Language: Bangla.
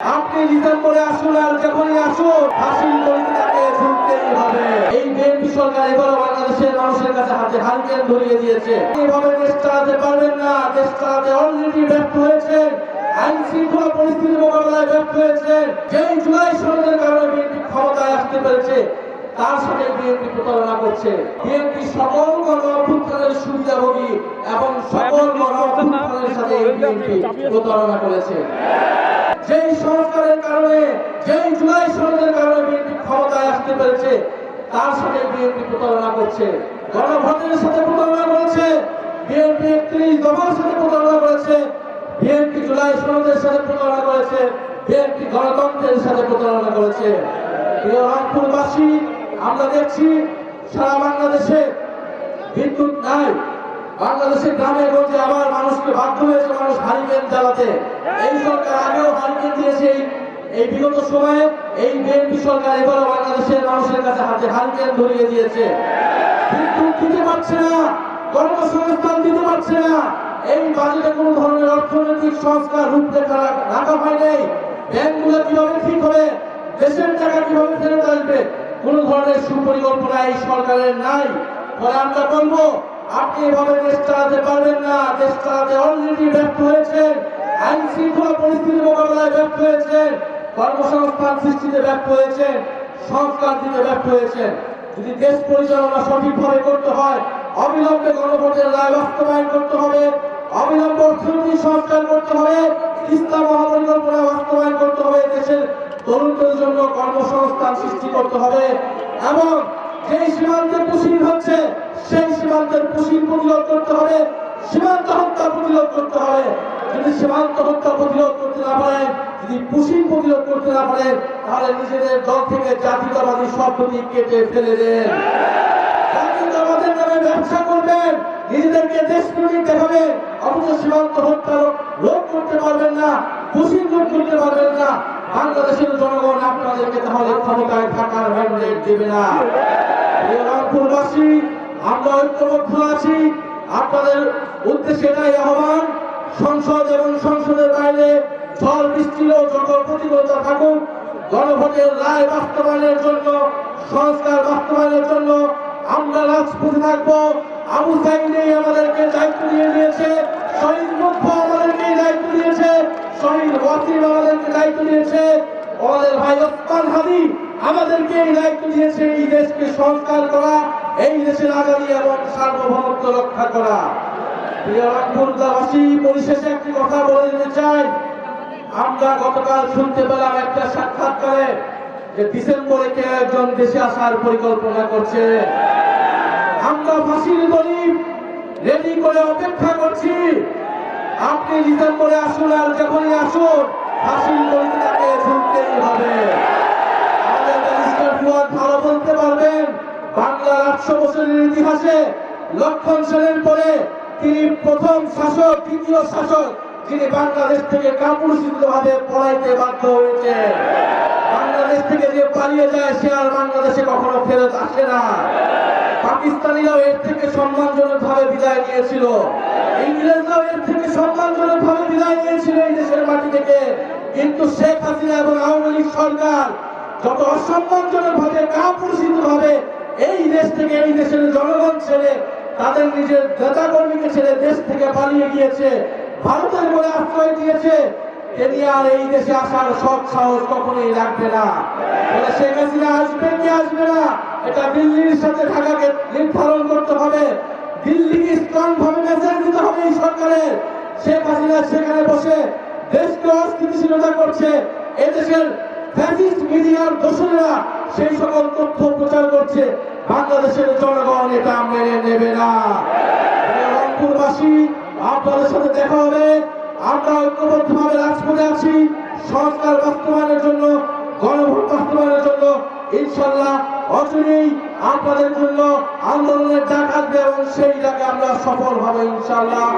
আপনি ডিসেম্বরে আসুন আর যখনই আসুন হাসিল গলিতে তাকে ঝুঁকতেই হবে। এই বিএনপি সরকার এবারও বাংলাদেশের মানুষের কাছে হাতে হারিকেন ধরিয়ে দিয়েছে। এভাবে দেশ চালাতে পারবেন না। দেশ চালাতে অলরেডি ব্যর্থ হয়েছেন। আইন শৃঙ্খলা পরিস্থিতি মোকাবেলায় ব্যর্থ হয়েছেন। যেই জুলাই সনদের কারণে বিএনপি ক্ষমতায় আসতে পেরেছে তার সাথে বিএনপি প্রতারণা করছে। বিএনপি সকল গণ অভ্যুত্থানের সুবিধাভোগী এবং সকল গণ অভ্যুত্থানের সাথে বিএনপি প্রতারণা করেছে। যেই সংস্কারের কারণে যেই জুলাই সনদের কারণে বিএনপি ক্ষমতায় আসতে পেরেছে তার সাথে বিএনপি প্রতারণা করছে। গণভোটের সাথে প্রতারণা করেছে। বিএনপি ৩১ দফার সাথে প্রতারণা করেছে। বিএনপি জুলাই সনদের সাথে প্রতারণা করেছে। বিএনপি গণতন্ত্রের সাথে প্রতারণা করেছে। প্রিয় রংপুরবাসী, আমরা দেখছি সারা বাংলাদেশে বিদ্যুৎ নাই। বাংলাদেশের গ্রামে গঞ্জে আবার মানুষকে বাধ্য হয়েছে মানুষ হারিকেন জ্বালাতে। এই সরকার আগেও হারিকেন দিয়েছে। এই বিগত সময়ে এই বিএনপি সরকার এবারও বাংলাদেশের মানুষের কাছে হাতে হারিকেন ধরিয়ে দিয়েছে। বিদ্যুৎ দিতে পারছে না, কর্মসংস্থান দিতে পারছে না। এই বাজেটে কোনো ধরনের অর্থনৈতিক সংস্কার রূপরেখা রাখা হয় নাই। ব্যাংকগুলো কিভাবে ঠিক হবে, দেশের টাকা কিভাবে ফেরত আসবে, কোনো ধরনের সুপরিকল্পনা এই সরকারের নাই। ফলে আমরা বলবো আপনি এভাবে দেশ চালাতে পারবেন না। দেশ চালাতে অলরেডি ব্যর্থ হয়েছেন। আইন শৃঙ্খলা পরিস্থিতি মোকাবেলায় ব্যর্থ হয়েছেন। কর্মসংস্থান সৃষ্টিতে ব্যর্থ হয়েছেন। সংস্কার দিতে ব্যর্থ হয়েছেন। যদি দেশ পরিচালনা সঠিকভাবে করতে হয় অবিলম্বে গণভোটের রায় বাস্তবায়ন করতে হবে, অবিলম্বে অর্থনৈতিক সংস্কার করতে হবে, ইসলাম মহাপরিকল্পনা বাস্তবায়ন করতে হবে, দেশের তরুণদের জন্য কর্মসংস্থান সৃষ্টি করতে হবে এবং যেই সীমান্তের পুশিন হচ্ছে সেই সীমান্তের পুশিন প্রতিরোধ করতে হবে, সীমান্ত হত্যা প্রতিরোধ করতে হবে। যদি সীমান্ত হত্যা প্রতিরোধ করতে না পারেন, যদি পুশিন প্রতিরোধ করতে না পারেন, তাহলে নিজেদের দল থেকে জাতীয়তাবাদী শব্দটি কেটে ফেলে দেন। জাতীয়তাবাদের নামে ব্যবসা করবেন, নিজেদেরকে দেশপ্রেমিক দেখাবেন, অথচ সীমান্ত হত্যা রোধ করতে পারবেন না, পুশিন রোধ করতে পারবেন না। বাংলাদেশের জনগণ আপনাদেরকে তাহলে ক্ষমতায় থাকার ম্যান্ডেট দেবে না। রংপুরবাসী, আমরা ঐক্যবদ্ধ আছি। আপনাদের উদ্দেশ্যে এটাই আহ্বান, সংসদ এবং সংসদের বাইরে ঝড় বৃষ্টিরও যত প্রতিকূলতা থাকুক, গণভোটের রায় বাস্তবায়নের জন্য, সংস্কার বাস্তবায়নের জন্য আমরা রাজপথে থাকবো। আবু সাইদ আমাদেরকে দায়িত্ব দিয়ে দিয়েছে, শহীদ মুগ্ধ আমাদেরকে দায়িত্ব দিয়েছে, শহীদ ওয়াসিম আমাদেরকে দায়িত্ব দিয়েছে, আমাদের ভাই ওসমান হাদি আমাদেরকে এই দায়িত্ব দিয়েছে এই দেশকে সংস্কার করা, এই দেশের আজাদী এবং সার্বভৌমত্ব রক্ষা করা। প্রিয় রংপুরবাসী, পরিশেষে একটি কথা বলে দিতে চাই। আমরা গতকাল শুনতে পেলাম একটা সাক্ষাৎকারে যে ডিসেম্বরে কেউ একজন দেশে আসার পরিকল্পনা করছে। আমরা ফাঁসির দলিল রেডি করে অপেক্ষা করছি। আপনি ডিসেম্বরে আসুন আর যখনই আসুন ফাঁসির দলিতে তাকে ঝুঁকতেই হবে। আমাদের ব্যারিস্টার ফুয়াদ ভালো বলতে পারবেন, বাংলার 800 বছরের ইতিহাসে লক্ষণ সেনের পরে তিনি প্রথম শাসক, দ্বিতীয় শাসক যিনি বাংলাদেশ থেকে কাপুরুষিতভাবে পলাইতে বাধ্য হয়েছে। বাংলাদেশ থেকে যে পালিয়ে যায় সে আর বাংলাদেশে কখনো ফেরত আসে না। পাকিস্তানিরাও এর থেকে সম্মানজনক ভাবে বিদায় নিয়েছিল, ইংরেজরাও এর থেকে সম্মানজনক ভাবে বিদায় নিয়েছিল এই দেশের মাটি থেকে। কিন্তু শেখ হাসিনা এবং আওয়ামী লীগ সরকার যত অসম্মানজনক ভাবে, কাপুরুষিত ভাবে এই দেশ থেকে, এই দেশের জনগণ ছেড়ে, তাদের নিজের নেতা কর্মীকে ছেড়ে দেশ থেকে পালিয়ে গিয়েছে, ভারতের বলে আশ্রয় দিয়েছে, তিনি আর এই দেশে আসার সৎ সাহস কখনোই রাখবে না। বলে শেখ হাসিনা আসবে কি আসবে না এটা দিল্লির সাথে ঢাকাকে নির্ধারণ করতে হবে। দিল্লিকে স্ট্রং ভাবে মেসেজ দিতে হবে এই সরকারের। শেখ হাসিনা সেখানে বসে দেশকে অস্থিতিশীলতা করছে, এদেশের ফ্যাসিস্ট মিডিয়ার দোষরেরা সেই সকল তথ্য প্রচার করছে। বাংলাদেশের জনগণ এটা মেনে নেবে না। রংপুরবাসী, আপনাদের সাথে দেখা হবে। আমরা ঐক্যবদ্ধভাবে রাজপথে আছি সংস্কার বাস্তবায়নের জন্য, গণভোট বাস্তবায়নের জন্য। ইনশাল্লাহ অচিরেই আপনাদের জন্য আন্দোলনের ডাক আসবে এবং সেই ডাকে আমরা সফল হবে ইনশাল্লাহ।